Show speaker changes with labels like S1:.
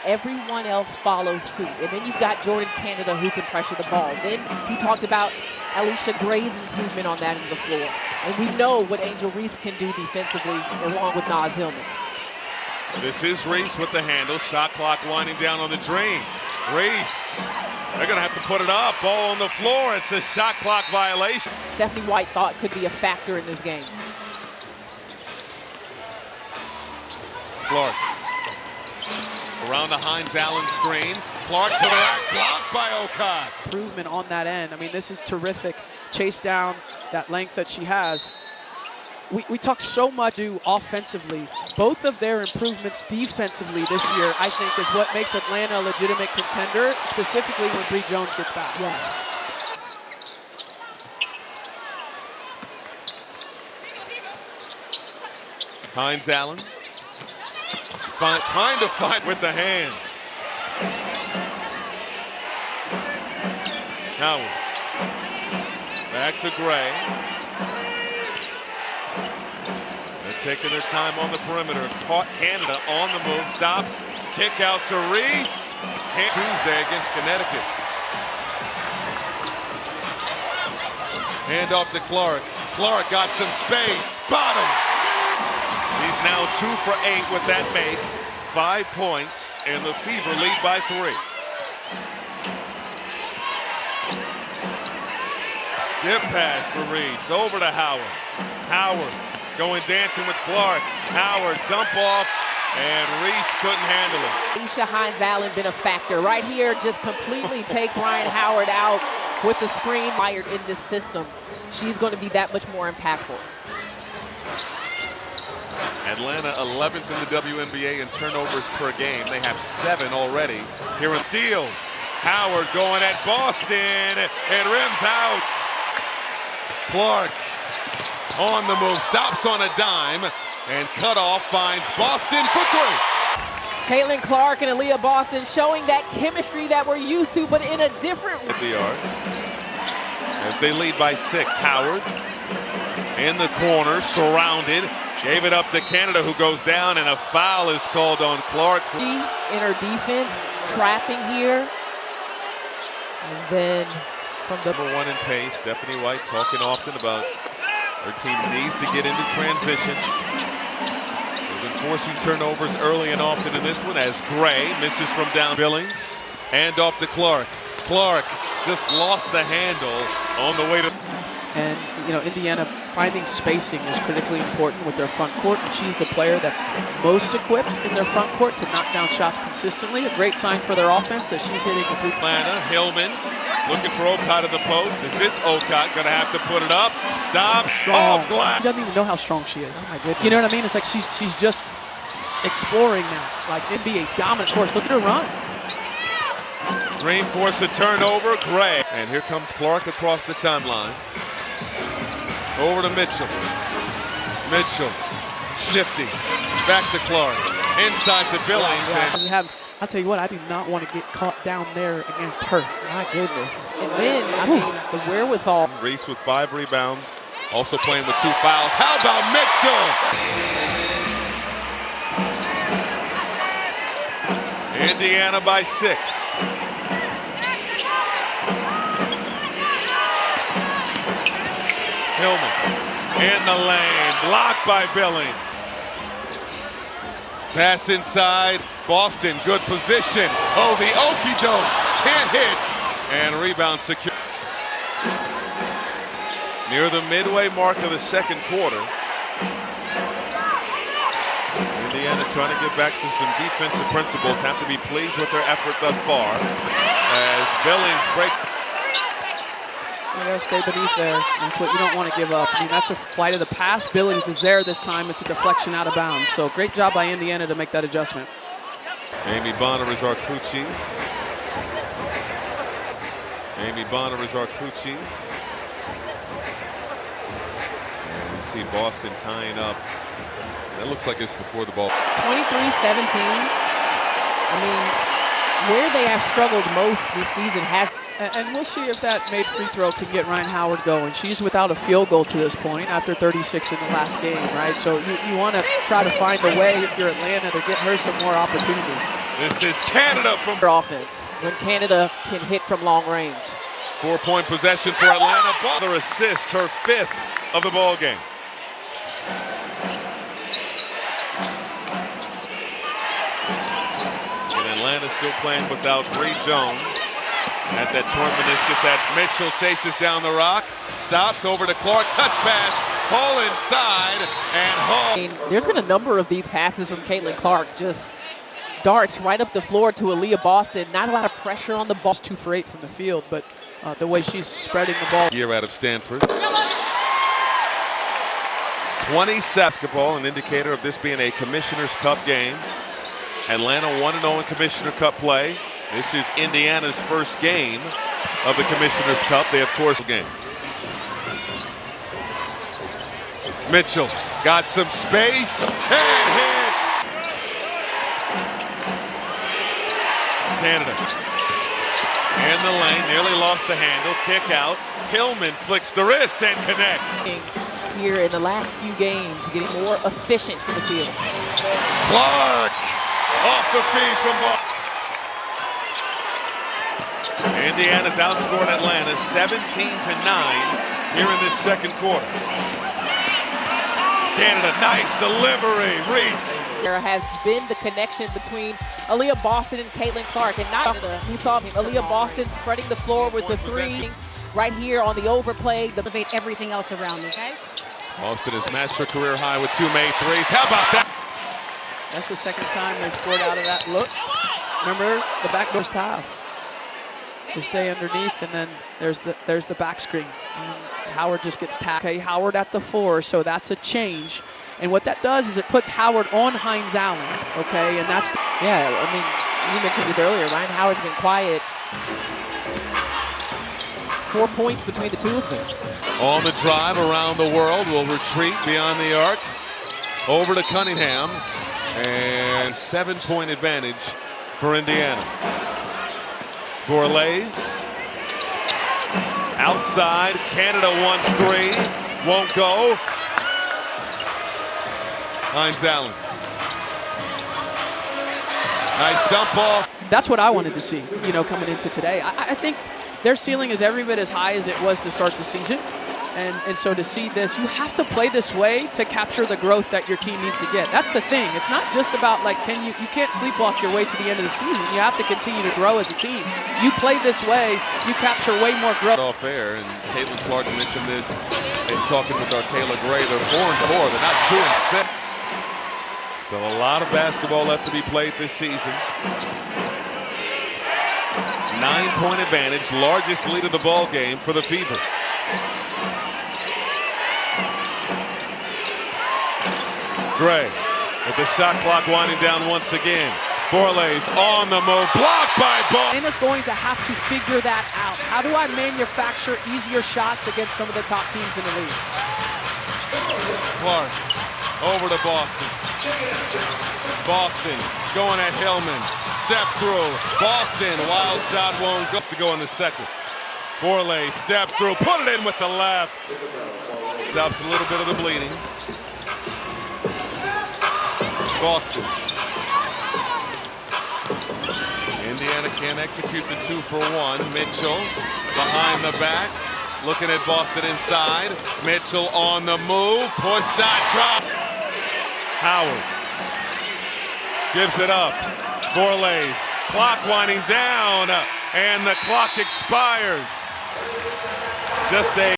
S1: everyone else follows suit. And then you've got Jordan Canada who can pressure the ball. Then you talked about Alicia Gray's improvement on that end of the floor. And we know what Angel Reese can do defensively along with Naz Hillman.
S2: This is Reese with the handle. Shot clock winding down on the drain. Reese, they're going to have to put it up. Ball on the floor. It's a shot clock violation.
S1: Stephanie White thought could be a factor in this game.
S2: Clark around the Hines Allen screen. Clark to the rack, blocked by Okad.
S3: Improvement on that end. I mean, this is terrific. Chase down that length that she has. We talk so much offensively. Both of their improvements defensively this year, I think, is what makes Atlanta a legitimate contender, specifically when Bree Jones gets back.
S1: Yes.
S2: Hines Allen trying to fight with the hands. Howard back to Gray. They're taking their time on the perimeter. Caught Canada on the move. Stops. Kick out to Reese. Tuesday against Connecticut. Hand off to Clark. Clark got some space. Bottoms. She's now 2 for 8 with that make. 5 points, and the Fever lead by 3. Skip pass for Reese. Over to Howard. Howard going dancing with Clark. Howard dump off, and Reese couldn't handle it.
S1: Alicia Hines Allen been a factor. Right here just completely takes Ryan Howard out with the screen. Fired in this system. She's going to be that much more impactful.
S2: Atlanta 11th in the WNBA in turnovers per game. They have 7 already. Here in steals. Howard going at Boston. It rims out. Clark on the move. Stops on a dime. And cutoff finds Boston for 3.
S1: Caitlin Clark and Aaliyah Boston showing that chemistry that we're used to, but in a different way.
S2: As they lead by 6. Howard in the corner, surrounded. Gave it up to Canada, who goes down, and a foul is called on Clark.
S1: In her defense, trapping here. And then from the
S2: number 1 in pace, Stephanie White talking often about her team needs to get into transition. They've been forcing turnovers early and often in this one as Gray misses from down. Billings, hand off to Clark. Clark just lost the handle on the way to...
S3: And, you know, Indiana finding spacing is critically important with their front court, and she's the player that's most equipped in their front court to knock down shots consistently. A great sign for their offense that she's hitting the three.
S2: Atlanta, Hillman looking for Okad in the post. This is Okad, gonna have to put it up. Stop, off glass.
S3: She doesn't even know how strong she is.
S1: Oh my goodness.
S3: You know what I mean? It's like she's just exploring now, like NBA dominant force. Look at her run.
S2: Dream force a turnover, Gray. And here comes Clark across the timeline. Over to Mitchell. Mitchell shifting. Back to Clark. Inside to Billings.
S3: And I'll tell you what, I do not want to get caught down there against her.
S1: My goodness. And then, I mean, the wherewithal.
S2: Reese with 5 rebounds. Also playing with 2 fouls. How about Mitchell? Indiana by 6. Hillman in the lane, blocked by Billings. Pass inside, Boston, good position. Oh, the okey-doke, can't hit. And rebound secure. Near the midway mark of the second quarter. Indiana trying to get back to some defensive principles. Have to be pleased with their effort thus far. As Billings breaks.
S3: You gotta stay beneath there. That's what you don't want to give up. I mean, that's a flight of the pass. Billings is there this time. It's a deflection out of bounds. So great job by Indiana to make that adjustment.
S2: Amy Bonner is our crew chief. Amy Bonner is our crew chief. And we see Boston tying up. That looks like it's before the ball.
S1: 23-17. I mean, where they have struggled most this season has.
S3: And we'll see if that made free throw can get Ryan Howard going. She's without a field goal to this point after 36 in the last game, right? So you want to try to find a way, if you're Atlanta, to get her some more opportunities.
S2: This is Canada from
S1: Their offense when Canada can hit from long range.
S2: 4-point possession for Atlanta. Butler assist, her 5th of the ball game. And Atlanta still playing without Bree Jones. At that torn meniscus, as Mitchell chases down the rock, stops over to Clark, touch pass, Hull inside, and Hull.
S1: I mean, there's been a number of these passes from Caitlin Clark, just darts right up the floor to Aaliyah Boston. Not a lot of pressure on the ball.
S3: 2 for 8 from the field, but the way she's spreading the ball.
S2: Year out of Stanford. 20 basketball, an indicator of this being a Commissioner's Cup game. Atlanta 1-0 in Commissioner Cup play. This is Indiana's first game of the Commissioner's Cup. They, of course, game. Mitchell got some space and hits. Canada in the lane, nearly lost the handle. Kick out. Hillman flicks the wrist and connects.
S1: Here in the last few games, getting more efficient from the field.
S2: Clark off the feed from Boston. Indiana's outscored Atlanta 17-9 here in this second quarter. Canada, nice delivery, Reese.
S1: There has been the connection between Aaliyah Boston and Caitlin Clark, and not we saw Aaliyah Boston spreading the floor with the 3 right here on the overplay.
S4: Elevate everything else around me, guys.
S2: Boston has matched her career high with 2 made threes. How about that?
S3: That's the second time they've scored out of that look. Remember the backdoor half. They stay underneath, and then there's the back screen. And Howard just gets tapped. Okay, Howard at the 4, so that's a change. And what that does is it puts Howard on Hines Allen, okay? And that's
S1: yeah, I mean, you mentioned it earlier. Ryan Howard's been quiet. 4 points between the two of them.
S2: On the drive around the world, will retreat beyond the arc. Over to Cunningham. And 7-point advantage for Indiana. Gourlays. Outside, Canada wants 3. Won't go. Hines Allen. Nice dump ball.
S3: That's what I wanted to see, you know, coming into today. I think their ceiling is every bit as high as it was to start the season. And so to see this, you have to play this way to capture the growth that your team needs to get. That's the thing. It's not just about like, you can't sleepwalk your way to the end of the season. You have to continue to grow as a team. You play this way, you capture way more growth.
S2: Off air, and Caitlin Clark mentioned this in talking with our Kayla Gray. They're 4-4. They're not 2-6. Still a lot of basketball left to be played this season. 9-point advantage, largest lead of the ball game for the Fever. Gray with the shot clock winding down once again. Borlase on the move, blocked by Ball.
S3: And is going to have to figure that out. How do I manufacture easier shots against some of the top teams in the league?
S2: Clark over to Boston. Boston going at Hillman. Step through. Boston, wild shot won't go to go in the second. Borlase, step through, put it in with the left. Stops a little bit of the bleeding. Boston. Indiana can't execute the 2-for-1. Mitchell behind the back. Looking at Boston inside. Mitchell on the move. Push shot, drop. Howard gives it up. Borlase. Clock winding down. And the clock expires. Just a